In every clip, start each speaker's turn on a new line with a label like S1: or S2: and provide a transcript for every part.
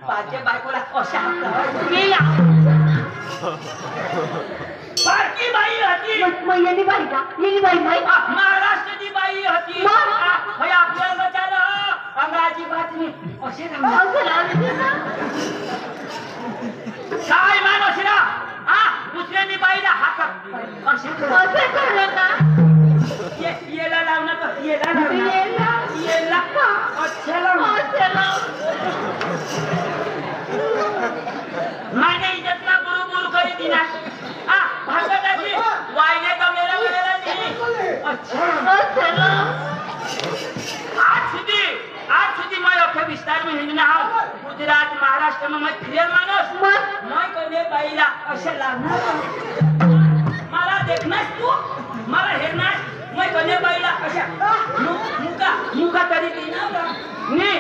S1: बारक्या बायकोला अशा बारकी बाई होती.
S2: येली बाई का? येली बाई बाई
S1: महाराष्ट्राची बाई होती. आपल्या बचारा अंगाची बातमी असे काय मान असे ना दुसऱ्यांनी बाईला हातात असे येला लाव ना येला येला माझ्या इज्जतला गुरु गुरु करी दिना भागवताची वायने गमेला वेळेला दिली. आज सुधी मैं अखे विस्तार में हिंदना हूँ. गुजरात महाराष्ट्र में मैं फिर मानस मैं कने बाईला असे लागणार मला देखणार तू मला हेरणार मैं कने बाईला अशा मुका तरी देणार नी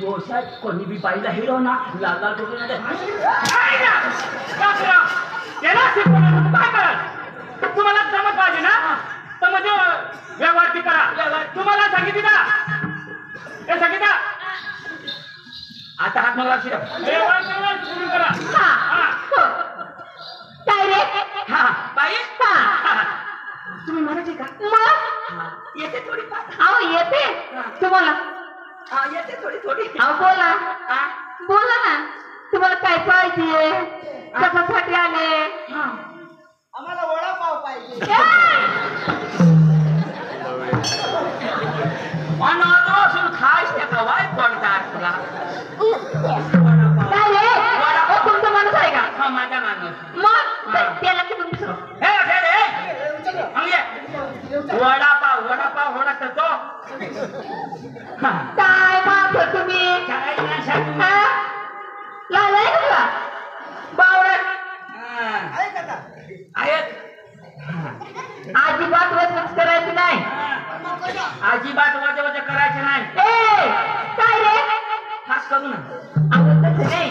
S1: योशात कोणी बी बाईला हिरो ना लाल लाल करून काय करा त्याला शिकवलं काय करा तुम्हाला समज पाहिजे ना तर म्हणजे व्यवहार करा तुम्हाला सांगितलं ना हे सांगितलं आता हात मला व्यवहार सुरू करा.
S2: काय रे
S1: हा बाई तुम्ही म्हणायचे का येते थोडी
S2: अहो येते तुम्हाला
S1: येते थोडी थोडी
S2: अहो बोला बोला ना तुम्हाला काय पाहिजे कशासाठी आले.
S1: आम्हाला वडापाव पाहिजे. खास त्या कवाय पडतात तुला
S2: काय रे तुमचा माणूस आहे का?
S1: हा माझा माणूस.
S2: मग त्याला की तुम्ही
S1: वडापाव वडापाव होणार करतो
S2: काय मागतो तुम्ही लालाय का बावळट
S1: आहेत
S2: अजिबात वचन करायचं नाही.
S1: अजिबात वजा वजा करायचं नाही.
S2: काय रे
S1: खास करू ना
S2: आवडतच नाही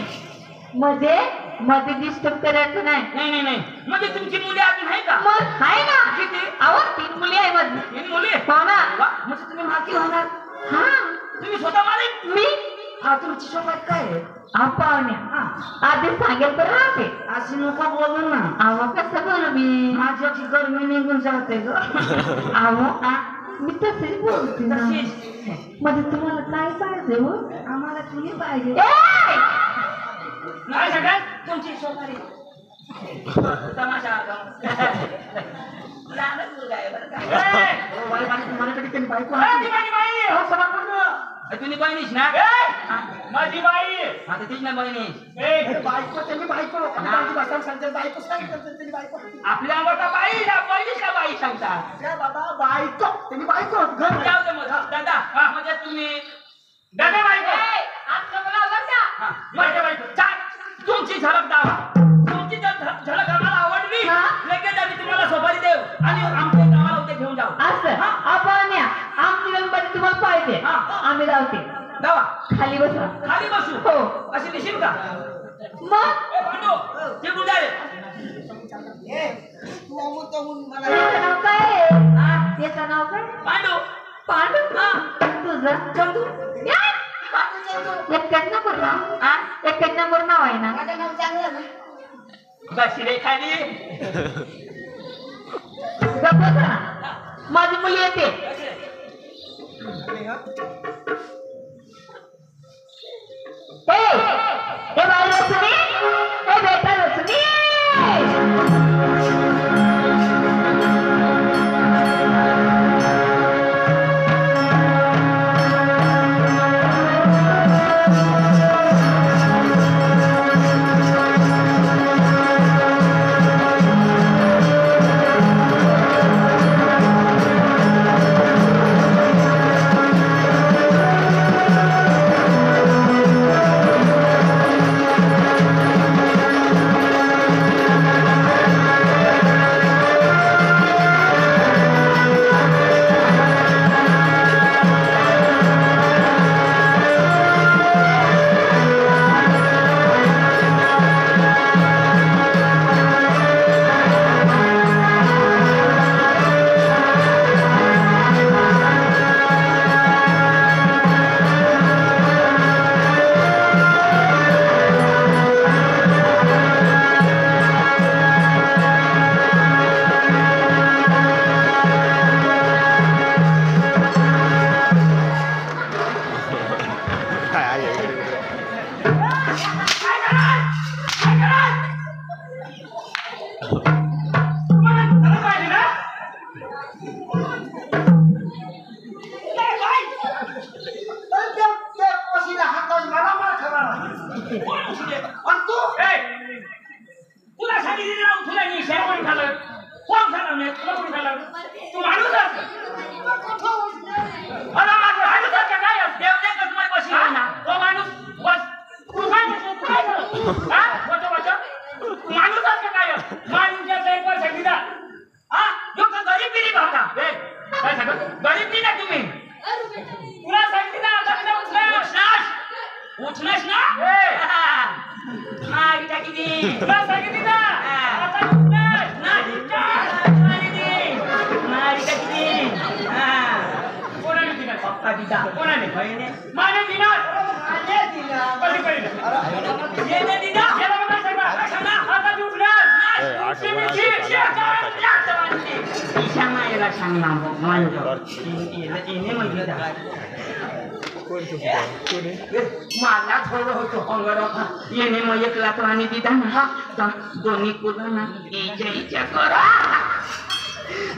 S2: म्हणजे मध्ये डिस्टर्ब करायचं नाही.
S1: नाही नाही म्हणजे तुमची मुली अजून आहे का?
S2: मग आहे ना
S1: किती?
S2: अहो 3 मुली आहे माझी.
S1: 3 मुली
S2: हो ना.
S1: म्हणजे तुम्ही मालकी होणार.
S2: हा
S1: तुम्ही स्वतः मालिक.
S2: मी
S1: तुमची सोबत काय आहे?
S2: पाहुण्या आधी सांगेल तर राहते.
S1: अशी नको बोलू ना.
S2: अहो कसं बोलू मी
S1: माझ्याची गरमी निघून जाते ग.
S2: अहो मी तसेच बोलते ना. म्हणजे तुम्हाला काय पाहिजे हो?
S1: आम्हाला तुम्ही पाहिजे. नाही सगळ्यात तुमची सोपारी तमाशा लहानच मुलगा आहे बरं का. माझ्याकडे त्यांनी बायको तुम्ही बहिणीस ना माझी बाई आता तीच ना बहिणीस बायको त्यांनी बायको आपल्या आवडता बाई बहिणीस का बाई सांगता बाबा बायको त्यांनी बायको घर जाऊ दे मग दादा म्हणजे तुम्ही दादा बायको माझ्या बायको तुमची झलक दावा तुमची झलक आम्हाला आवडली लगेच आम्ही तुम्हाला सोपारी देऊ आणि आमच्या गावाला उद्या घेऊन जाऊ.
S2: असं आपण आमची गणपती तुम्हाला पाहिजे आम्ही लावते.
S1: दावा
S2: खाली बसा.
S1: खाली बसू
S2: हो
S1: अशी दिशील का?
S2: मग
S1: पांडू ते गुंडाळे
S2: त्याचं नाव काय? त्याचं नाव काय?
S1: पांडू
S2: पांडू तुझं चंदू एकच नंबर नाव एकच नंबर नाव आहे ना.
S1: माझं नाव चांगलं ना बशी रे खाली
S2: माझी मुली येते. हे बाई रसनी हे बेटा रसनी
S3: मला मला खबर
S1: कोण उठले?
S3: आणि तू
S1: तुला सांगितलं ना उठला नाही शेर कोण खाल्लं कोण खाल्लं नाही तुला कोण खाल्लं तू माणूस आहेस अरे माझं माणूस आहे का काय देवने का तुम्हाला बशी ना तो माणूस बस तू काय म्हणतो तू काय करतो हा वचो वचो माणूस आहे का काय माणूसच्या एक वर सांगितलं हा जो का गरीब बिरी भागा काय सांगत गरीब नाही ना तुम्ही तुला सांगितलं आता मी उठलास ना हा इटा किती तुला सांगितलं ना आता उठलास ना इटा किती कोणाने दिला पप्पा दिला कोणाने बहिणे माने दिला कधी कधी येणे दिला याला बघा सांगा आता उठलास ईशाना याला सांगला येणे म्हटलं मला थोडं होतो अंगर येणे मग एक लाख आणि दिदा ना दोन्ही कुला ना इजा करा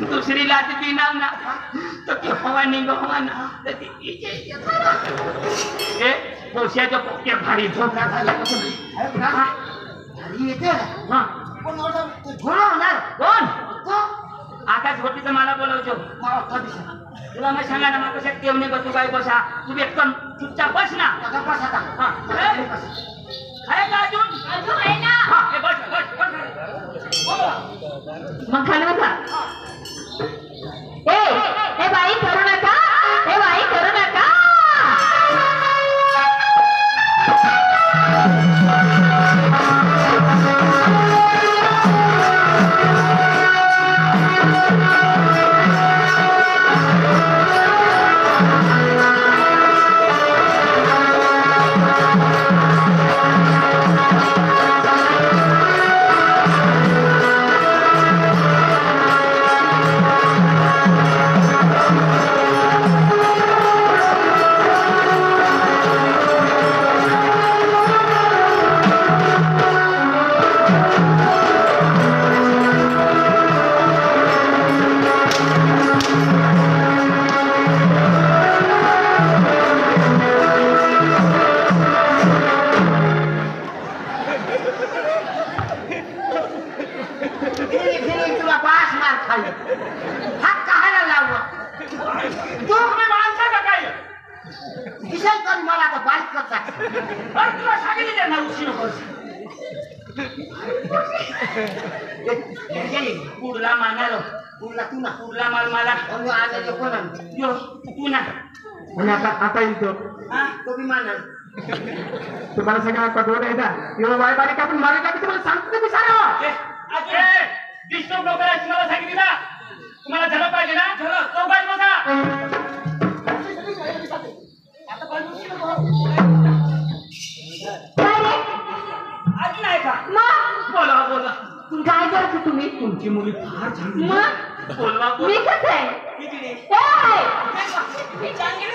S1: दुसरी लाच दिना ना तर ती हवा निघवा ना तर ती इजा करा हे पोशाच्या पोक्या भारी झोपला झाला
S3: येते
S1: हा
S3: पण थोडं होणार
S1: कोण
S3: तो
S1: आकाश घोटीचं मला बोलवतो तुला मग सांगा ना मग कशा तेवणे बसू काय बसा तू एकदम चुपचाप बस ना आहे का अजून आहे ना बस बस बस
S2: मग खाली बसा ए बाई करू नका ए बाई करू नका
S1: पुढला मानालो पुढला माल मला तू ना
S3: आता येतो
S1: तो बी मानल
S3: तुम्हाला सगळ्या पदवर आहे का एवढं वाय बारीक आपण मारायला की तुम्हाला सांगतो मी सारा
S1: डिस्टर्ब नको तुम्हाला सांगितलं ना तुम्हाला झालं पाहिजे ना तो काय बघा अजून आहे का बोला बोला
S2: काय करतो तुम्ही
S1: तुमची मुली फार चांगली
S2: मग
S1: बोलवा
S2: मी कसं आहे
S1: चांगली